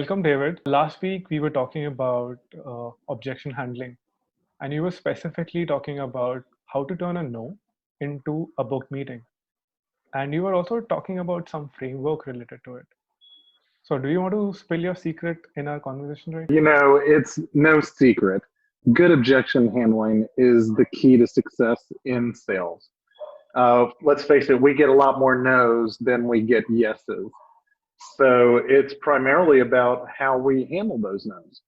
Welcome, David. Last week, we were talking about objection handling, and you were specifically talking about how to turn a no into a book meeting. And you were also talking about some framework related to it. So, do you want to spill your secret in our conversation right now? It's no secret. Good objection handling is the key to success in sales. Let's face it, we get a lot more no's than we get yeses. So it's primarily about how we handle those no's.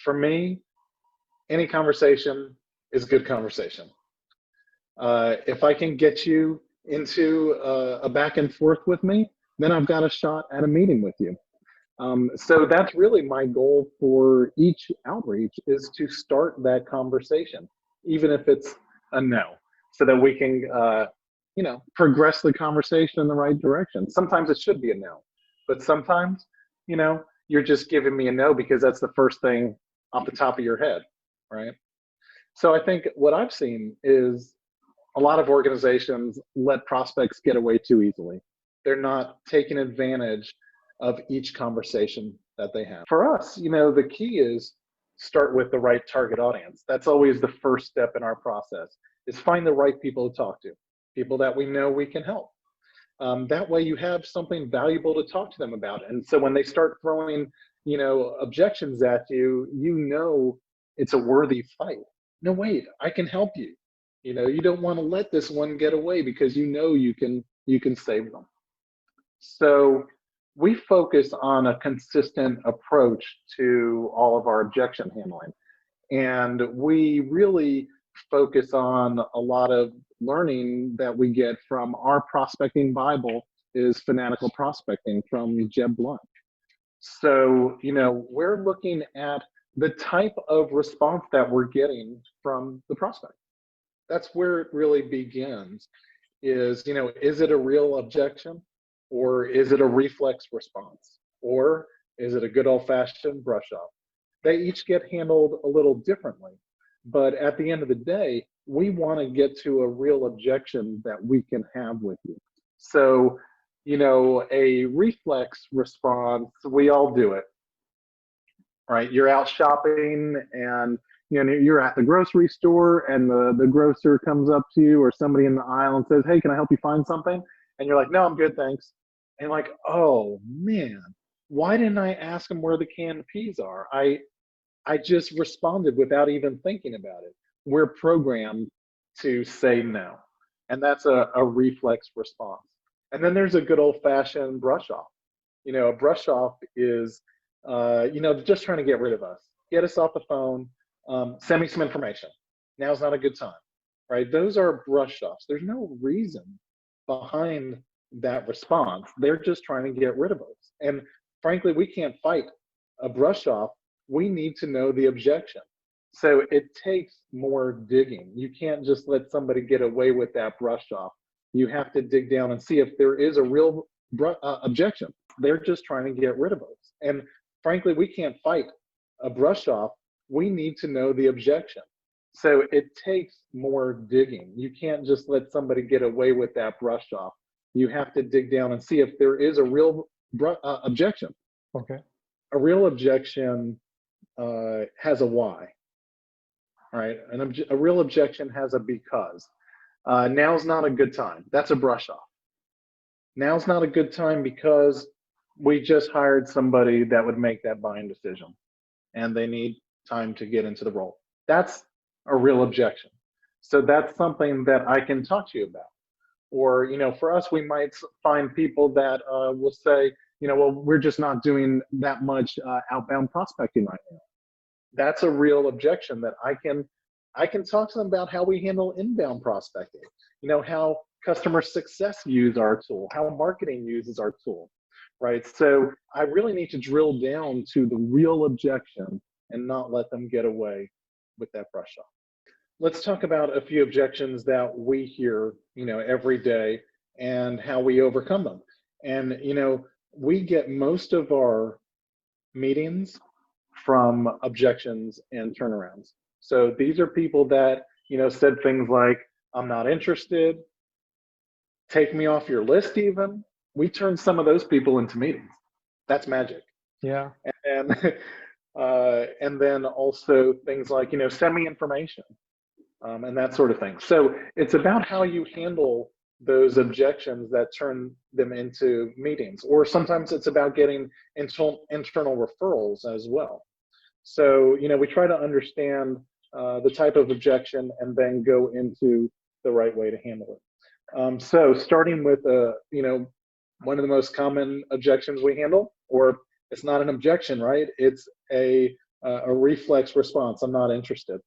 For me, any conversation is good conversation. If I can get you into a back and forth with me, then I've got a shot at a meeting with you. So that's really my goal for each outreach, is to start that conversation, even if it's a no, so that we can, progress the conversation in the right direction. Sometimes it should be a no, but sometimes, you're just giving me a no because that's the first thing off the top of your head, right? So I think what I've seen is a lot of organizations let prospects get away too easily. They're not taking advantage of each conversation that they have. For us, the key is start with the right target audience. That's always the first step in our process, is find the right people to talk to, people that we know we can help. That way you have something valuable to talk to them about. And so when they start throwing, objections at you, it's a worthy fight. No, wait, I can help you. You don't want to let this one get away because you can save them. So we focus on a consistent approach to all of our objection handling. And we really focus on a lot of learning that we get from our prospecting Bible is Fanatical Prospecting from Jeb Blunt. So, we're looking at the type of response that we're getting from the prospect. That's where it really begins is it a real objection? Or is it a reflex response? Or is it a good old-fashioned brush off? They each get handled a little differently. But at the end of the day, we want to get to a real objection that we can have with you. So, a reflex response, we all do it, right? You're out shopping and you're at the grocery store and the grocer comes up to you or somebody in the aisle and says, "Hey, can I help you find something?" And you're like, "No, I'm good, thanks." And like, oh man, why didn't I ask him where the canned peas are? I just responded without even thinking about it. We're programmed to say no. And that's a reflex response. And then there's a good old fashioned brush off. A brush off is, just trying to get rid of us, get us off the phone, send me some information. Now's not a good time, right? Those are brush offs. There's no reason behind that response. They're just trying to get rid of us. And frankly, we can't fight a brush off. We need to know the objection. So it takes more digging. You can't just let somebody get away with that brush off. You have to dig down and see if there is a real objection. They're just trying to get rid of us. And frankly, we can't fight a brush off. We need to know the objection. So it takes more digging. You can't just let somebody get away with that brush off. You have to dig down and see if there is a real objection. Okay. A real objection has a why, right? A real objection has a because. Now's not a good time. That's a brush off. Now's not a good time because we just hired somebody that would make that buying decision and they need time to get into the role. That's a real objection. So that's something that I can talk to you about. Or, for us, we might find people that will say, well, we're just not doing that much outbound prospecting right now. That's a real objection that I can talk to them about how we handle inbound prospecting, how customer success views our tool, how marketing uses our tool, right? So I really need to drill down to the real objection and not let them get away with that brush off. Let's talk about a few objections that we hear, every day and how we overcome them. And, we get most of our meetings from objections and turnarounds. So these are people that, said things like, "I'm not interested," "take me off your list," even. We turn some of those people into meetings. That's magic. Yeah. And then also things like, send me information, and that sort of thing. So it's about how you handle those objections that turn them into meetings, or sometimes it's about getting internal referrals as well. So, we try to understand the type of objection and then go into the right way to handle it. So starting with, one of the most common objections we handle, or it's not an objection, right? It's a reflex response. I'm not interested.